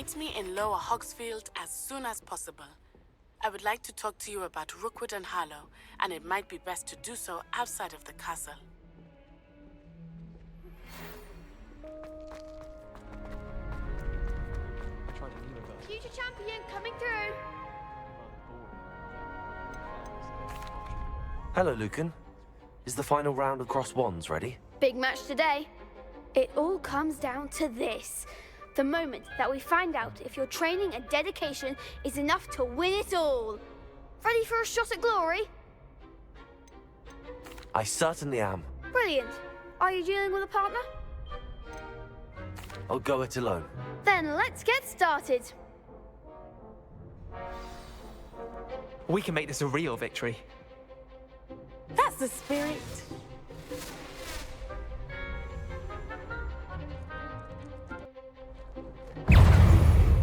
Meet me in Lower Hogsfield as soon as possible. I would like to talk to you about Rookwood and Harlow, and it might be best to do so outside of the castle. Future champion coming through! Hello, Lucan. Is the final round of Cross Wands ready? Big match today. It all comes down to this. The moment that we find out if your training and dedication is enough to win it all. Ready for a shot at glory? I certainly am. Brilliant. Are you dealing with a partner? I'll go it alone. Then let's get started. We can make this a real victory. That's the spirit.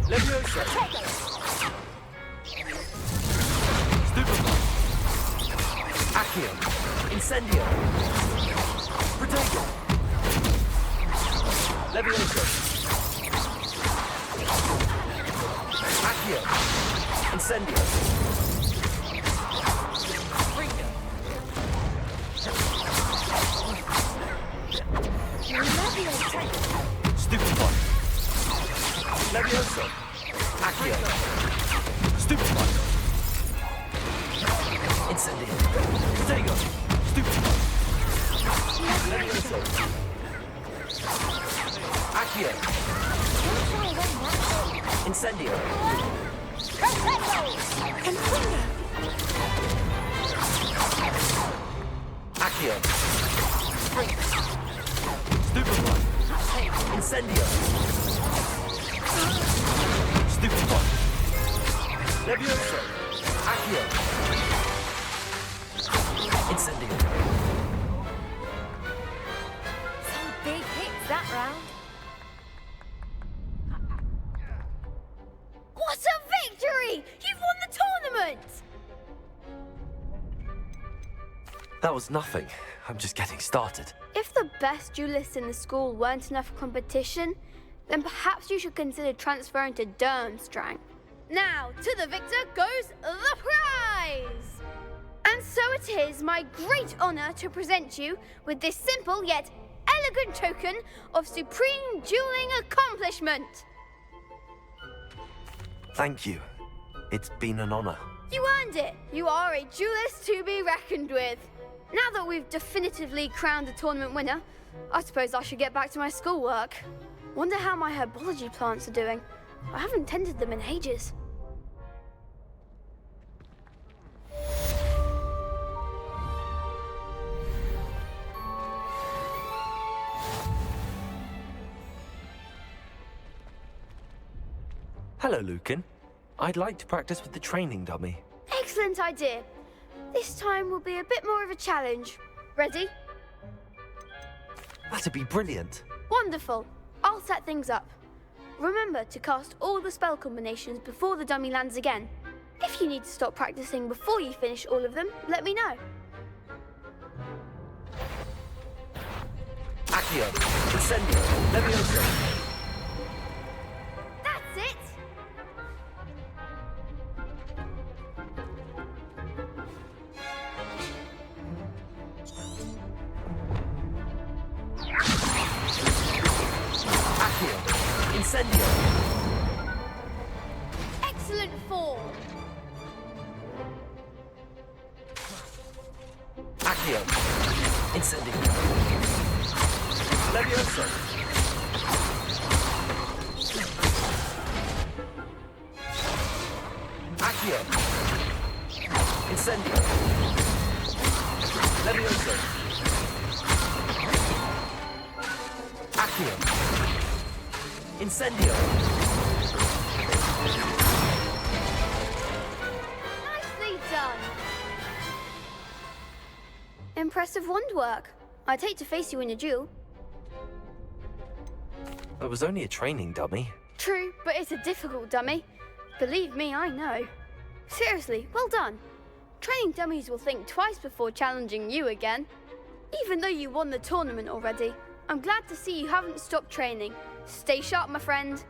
Leviosa! Stupefy! Accio! Incendio! Protego! Leviosa! Accio! Incendio! Ringo! Stupefy! Leviosa! Accio! Stupefy! Incendio! Protego! Stupefy! Leviosa! Accio! Incendio! Accio! Stupefy! Incendio! Stupefy! Leviosa! Accio! Incendio! Some big hits that round. What a victory! You've won the tournament! That was nothing. I'm just getting started. If the best duelists in the school weren't enough for competition, then perhaps you should consider transferring to Durmstrang. Now, to the victor goes the prize! And so it is my great honor to present you with this simple yet elegant token of supreme dueling accomplishment. Thank you. It's been an honor. You earned it. You are a duelist to be reckoned with. Now that we've definitively crowned the tournament winner, I suppose I should get back to my schoolwork. Wonder how my herbology plants are doing. I haven't tended them in ages. Hello, Lucan. I'd like to practice with the training dummy. Excellent idea. This time will be a bit more of a challenge. Ready? That'd be brilliant. Wonderful. I'll set things up. Remember to cast all the spell combinations before the dummy lands again. If you need to stop practicing before you finish all of them, let me know. Accio! Incendio! Leviosa! That's it! Accio! Incendio! Excellent form! Accio! Incendio! Leviosa! Accio! Incendio! Leviosa! Accio! Incendio! Nicely done! Impressive wand work. I'd hate to face you in a duel. It was only a training dummy. True, but it's a difficult dummy. Believe me, I know. Seriously, well done. Training dummies will think twice before challenging you again. Even though you won the tournament already, I'm glad to see you haven't stopped training. Stay sharp, my friend.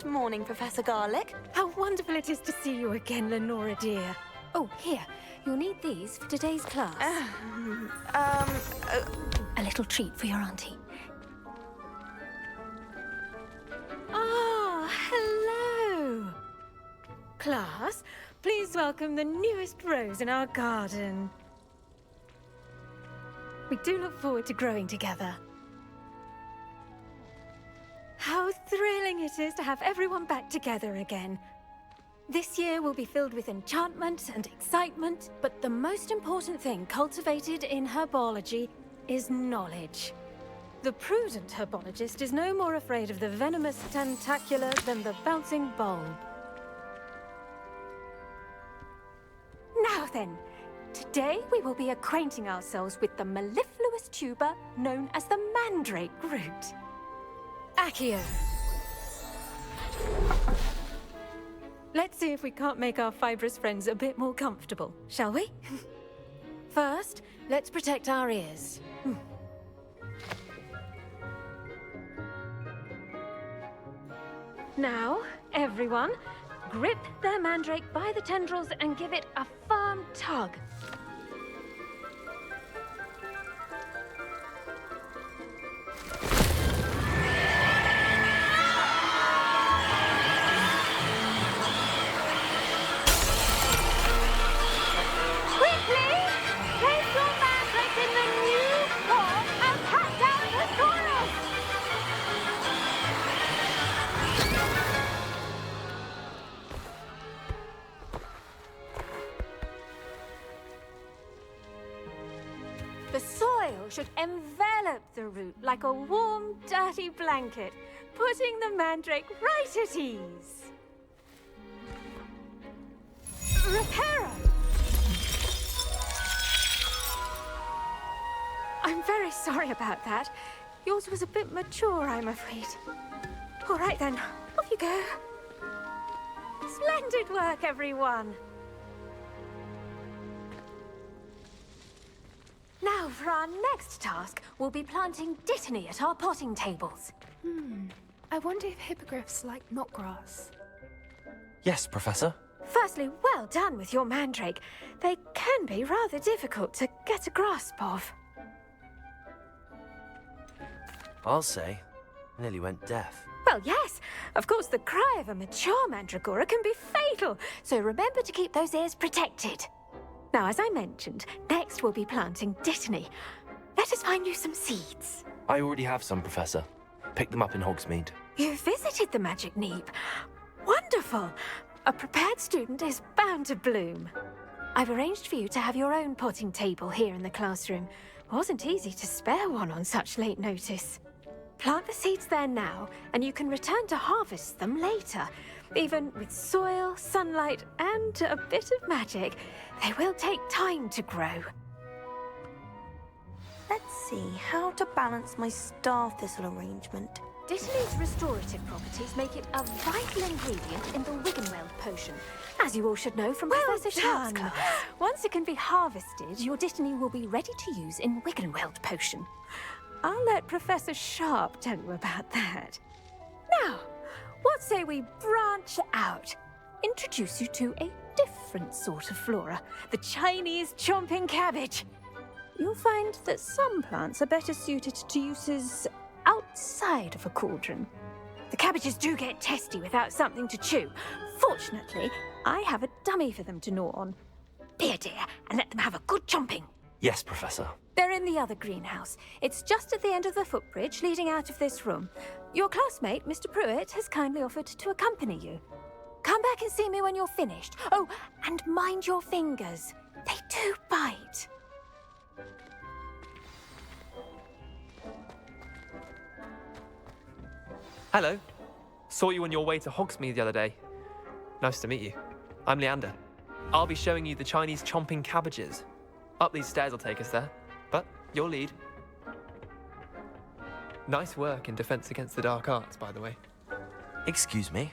Good morning, Professor Garlick. How wonderful it is to see you again, Lenora dear. Oh, here. You'll need these for today's class. A little treat for your auntie. Ah, hello. Class, please welcome the newest rose in our garden. We do look forward to growing together. How thrilling it is to have everyone back together again. This year will be filled with enchantment and excitement, but the most important thing cultivated in herbology is knowledge. The prudent herbologist is no more afraid of the venomous tentacula than the bouncing bulb. Now then, today we will be acquainting ourselves with the mellifluous tuber known as the mandrake root. Accio. Let's see if we can't make our fibrous friends a bit more comfortable, shall we? First, let's protect our ears. Now, everyone, grip their mandrake by the tendrils and give it a firm tug. The soil should envelop the root like a warm, dirty blanket, putting the mandrake right at ease. Reparo! I'm very sorry about that. Yours was a bit mature, I'm afraid. All right then, off you go. Splendid work, everyone. Now, for our next task, we'll be planting dittany at our potting tables. I wonder if hippogriffs like knotgrass. Yes, Professor. Firstly, well done with your mandrake. They can be rather difficult to get a grasp of. I'll say. Nearly went deaf. Well, yes. Of course, the cry of a mature mandragora can be fatal, so remember to keep those ears protected. Now, as I mentioned, next we'll be planting dittany. Let us find you some seeds. I already have some, Professor. Picked them up in Hogsmeade. You visited the Magic Neep. Wonderful. A prepared student is bound to bloom. I've arranged for you to have your own potting table here in the classroom. Wasn't easy to spare one on such late notice. Plant the seeds there now, and you can return to harvest them later. Even with soil, sunlight, and a bit of magic, they will take time to grow. Let's see how to balance my star thistle arrangement. Dittany's restorative properties make it a vital ingredient in the Wiggenweld potion, as you all should know from Professor Sharp's class. Once it can be harvested, your dittany will be ready to use in Wiggenweld potion. I'll let Professor Sharp tell you about that. Now, what say we branch out? Introduce you to a different sort of flora, the Chinese chomping cabbage. You'll find that some plants are better suited to uses outside of a cauldron. The cabbages do get testy without something to chew. Fortunately, I have a dummy for them to gnaw on. Here, dear, and let them have a good chomping. Yes, Professor. They're in the other greenhouse. It's just at the end of the footbridge leading out of this room. Your classmate, Mr. Pruitt, has kindly offered to accompany you. Come back and see me when you're finished. Oh, and mind your fingers. They do bite. Hello. Saw you on your way to Hogsmeade the other day. Nice to meet you. I'm Leander. I'll be showing you the Chinese chomping cabbages. Up these stairs will take us there, but you'll lead. Nice work in Defense Against the Dark Arts, by the way. Excuse me?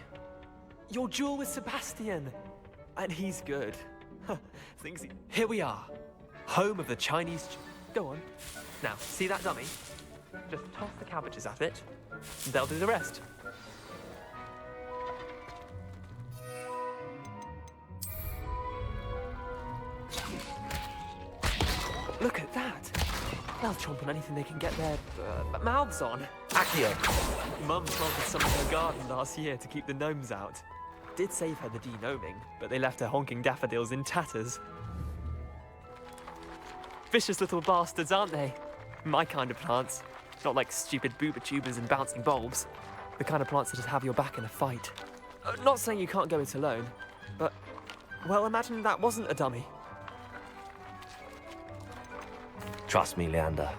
Your duel with Sebastian! And he's good. Here we are. Home of the Chinese... Go on. Now, see that dummy? Just toss the cabbages at it, and they'll do the rest. Look at that. They'll chomp on anything they can get their mouths on. Accio! Mum planted some in her garden last year to keep the gnomes out. Did save her the de-gnoming, but they left her honking daffodils in tatters. Vicious little bastards, aren't they? My kind of plants. Not like stupid booba tubers and bouncing bulbs. The kind of plants that just have your back in a fight. Not saying you can't go it alone, but, well, imagine that wasn't a dummy. Trust me, Leander.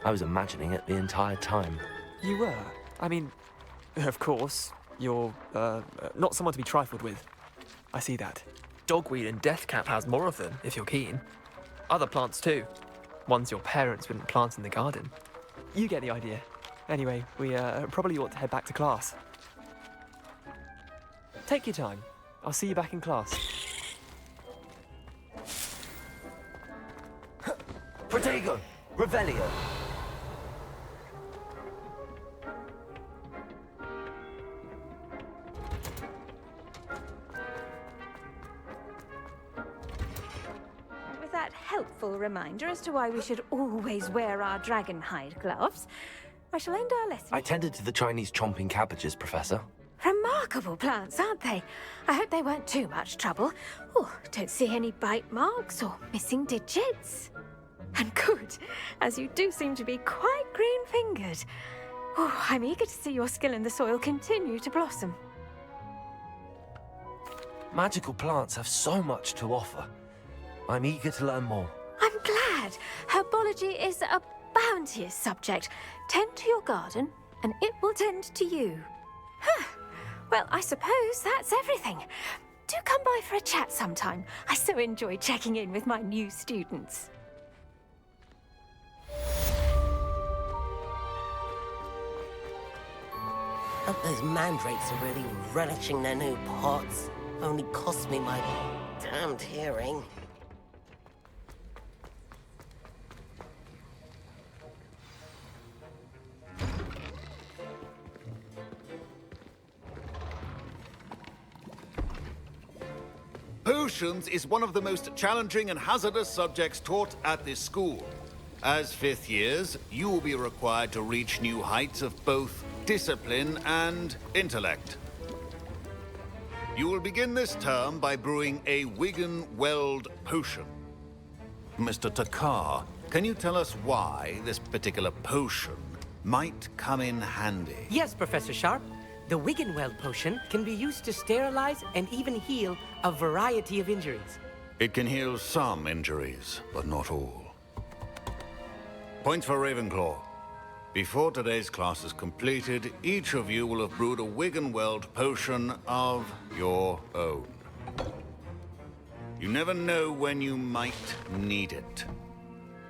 I was imagining it the entire time. You were? I mean, of course, you're, not someone to be trifled with. I see that. Dogweed and deathcap has more of them, if you're keen. Other plants too. Ones your parents wouldn't plant in the garden. You get the idea. Anyway, we probably ought to head back to class. Take your time. I'll see you back in class. Protego! Revelio! With that helpful reminder as to why we should always wear our dragon hide gloves, I shall end our lesson. I tended to the Chinese chomping cabbages, Professor. Remarkable plants, aren't they? I hope they weren't too much trouble. Oh, don't see any bite marks or missing digits. And good, as you do seem to be quite green-fingered. Oh, I'm eager to see your skill in the soil continue to blossom. Magical plants have so much to offer. I'm eager to learn more. I'm glad. Herbology is a bounteous subject. Tend to your garden, and it will tend to you. Huh. Well, I suppose that's everything. Do come by for a chat sometime. I so enjoy checking in with my new students. Hope those mandrakes are really relishing their new pots. Only cost me my damned hearing. Potions is one of the most challenging and hazardous subjects taught at this school. As fifth years, you will be required to reach new heights of both discipline and intellect. You will begin this term by brewing a Wigan-Weld potion. Mr. Takar, can you tell us why this particular potion might come in handy? Yes, Professor Sharp. The Wigan-Weld potion can be used to sterilize and even heal a variety of injuries. It can heal some injuries, but not all. Points for Ravenclaw. Before today's class is completed, each of you will have brewed a Wigan-Weld potion of your own. You never know when you might need it.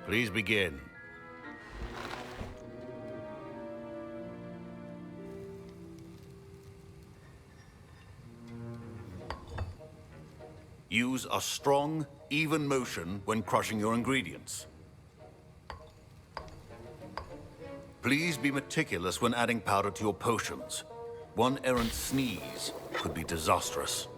Please begin. Use a strong, even motion when crushing your ingredients. Please be meticulous when adding powder to your potions. One errant sneeze could be disastrous.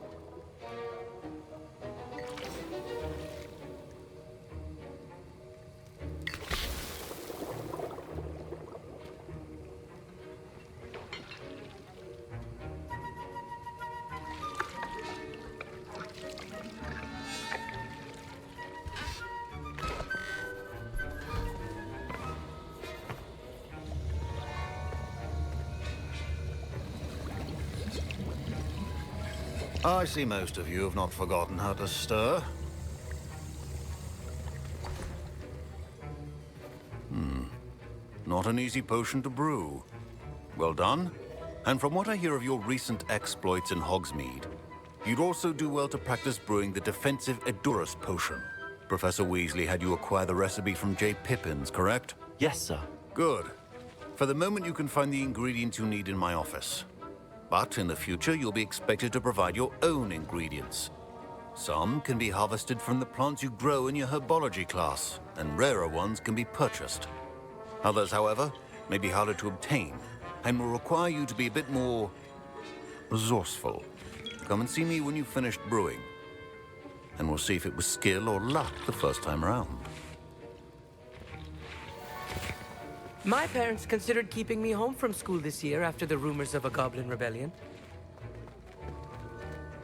I see most of you have not forgotten how to stir. Not an easy potion to brew. Well done. And from what I hear of your recent exploits in Hogsmeade, you'd also do well to practice brewing the defensive Edurus potion. Professor Weasley had you acquire the recipe from J. Pippins, correct? Yes, sir. Good. For the moment, you can find the ingredients you need in my office. But in the future, you'll be expected to provide your own ingredients. Some can be harvested from the plants you grow in your herbology class, and rarer ones can be purchased. Others, however, may be harder to obtain, and will require you to be a bit more resourceful. Come and see me when you've finished brewing, and we'll see if it was skill or luck the first time around. My parents considered keeping me home from school this year after the rumors of a goblin rebellion.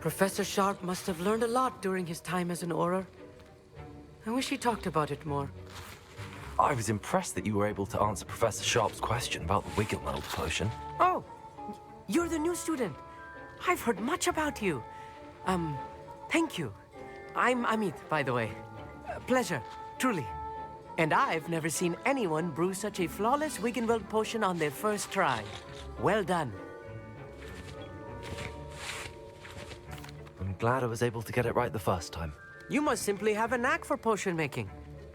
Professor Sharp must have learned a lot during his time as an Auror. I wish he talked about it more. I was impressed that you were able to answer Professor Sharp's question about the Wiggenweld potion. Oh, you're the new student. I've heard much about you. Thank you. I'm Amit, by the way. Pleasure, truly. And I've never seen anyone brew such a flawless Wiggenweld potion on their first try. Well done. I'm glad I was able to get it right the first time. You must simply have a knack for potion making.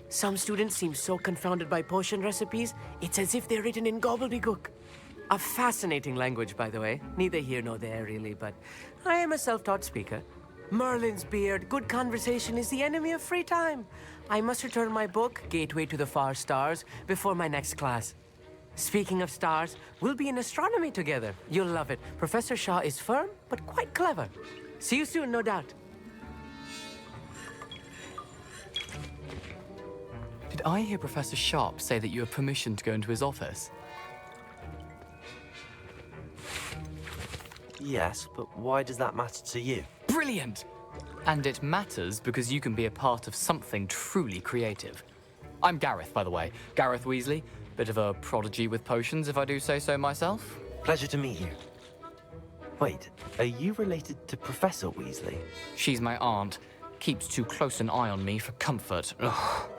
Some students seem so confounded by potion recipes, it's as if they're written in gobbledygook. A fascinating language, by the way. Neither here nor there, really, but I am a self-taught speaker. Merlin's beard, good conversation is the enemy of free time. I must return my book, Gateway to the Far Stars, before my next class. Speaking of stars, we'll be in astronomy together. You'll love it. Professor Shaw is firm, but quite clever. See you soon, no doubt. Did I hear Professor Sharp say that you have permission to go into his office? Yes, but why does that matter to you? Brilliant! And it matters because you can be a part of something truly creative. I'm Gareth, by the way. Gareth Weasley. Bit of a prodigy with potions, if I do say so myself. Pleasure to meet you. Wait, are you related to Professor Weasley? She's my aunt. Keeps too close an eye on me for comfort. Ugh.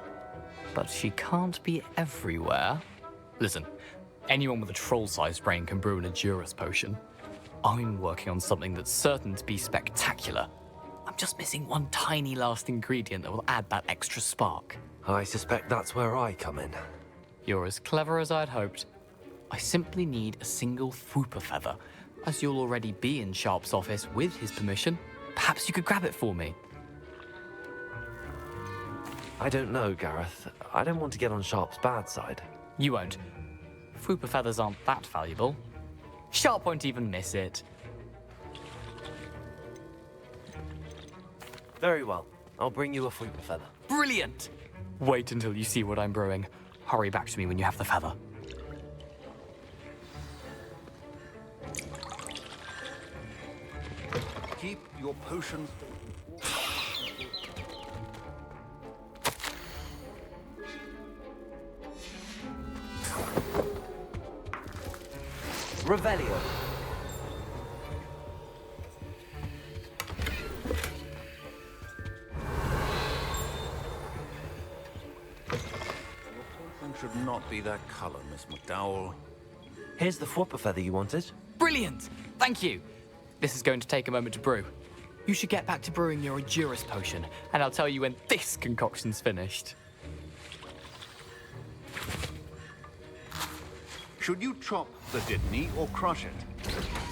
But she can't be everywhere. Listen, anyone with a troll-sized brain can brew an Edurus potion. I'm working on something that's certain to be spectacular. I'm just missing one tiny last ingredient that will add that extra spark. I suspect that's where I come in. You're as clever as I'd hoped. I simply need a single Fwooper feather. As you'll already be in Sharp's office with his permission, perhaps you could grab it for me. I don't know, Gareth. I don't want to get on Sharp's bad side. You won't. Fwooper feathers aren't that valuable. Sharp won't even miss it. Very well. I'll bring you a Fwooper feather. Brilliant! Wait until you see what I'm brewing. Hurry back to me when you have the feather. Keep your potions. Revelio. Should not be that color, Miss McDowell. Here's the Fwooper feather you wanted. Brilliant! Thank you! This is going to take a moment to brew. You should get back to brewing your Edurus potion, and I'll tell you when this concoction's finished. Should you chop the Dittany or crush it?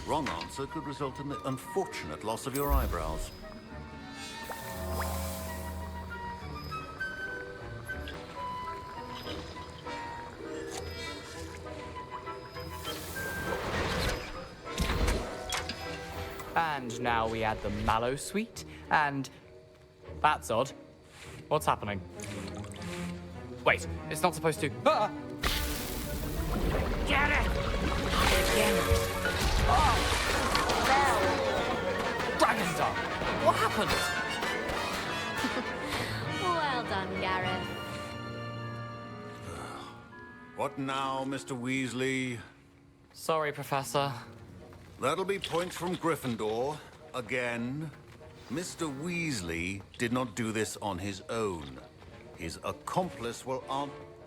Wrong answer could result in the unfortunate loss of your eyebrows. And now we add the mallow sweet, and... That's odd. What's happening? Wait, it's not supposed to... Ah! Get it! Again. Oh! Dragonstar! What happened? Well done, Gareth. What now, Mr. Weasley? Sorry, Professor. That'll be points from Gryffindor. Again. Mr. Weasley did not do this on his own. His accomplice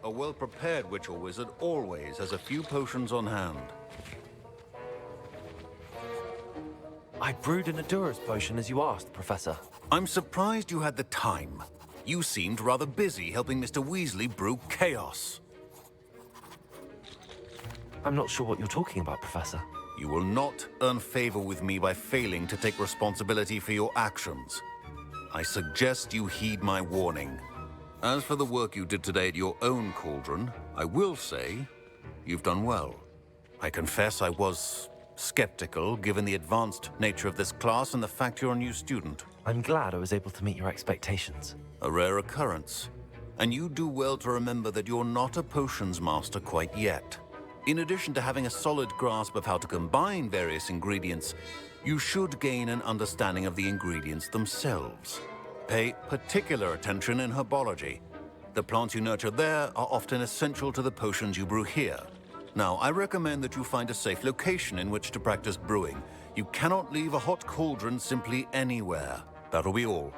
a well-prepared witch or wizard always has a few potions on hand. I brewed an Edurus potion as you asked, Professor. I'm surprised you had the time. You seemed rather busy helping Mr. Weasley brew chaos. I'm not sure what you're talking about, Professor. You will not earn favor with me by failing to take responsibility for your actions. I suggest you heed my warning. As for the work you did today at your own cauldron, I will say you've done well. I confess I was skeptical, given the advanced nature of this class and the fact you're a new student. I'm glad I was able to meet your expectations. A rare occurrence. And you do well to remember that you're not a potions master quite yet. In addition to having a solid grasp of how to combine various ingredients, you should gain an understanding of the ingredients themselves. Pay particular attention in herbology. The plants you nurture there are often essential to the potions you brew here. Now, I recommend that you find a safe location in which to practice brewing. You cannot leave a hot cauldron simply anywhere. That'll be all.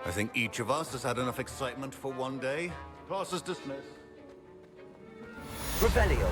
I think each of us has had enough excitement for one day. Class is dismissed. Revelio.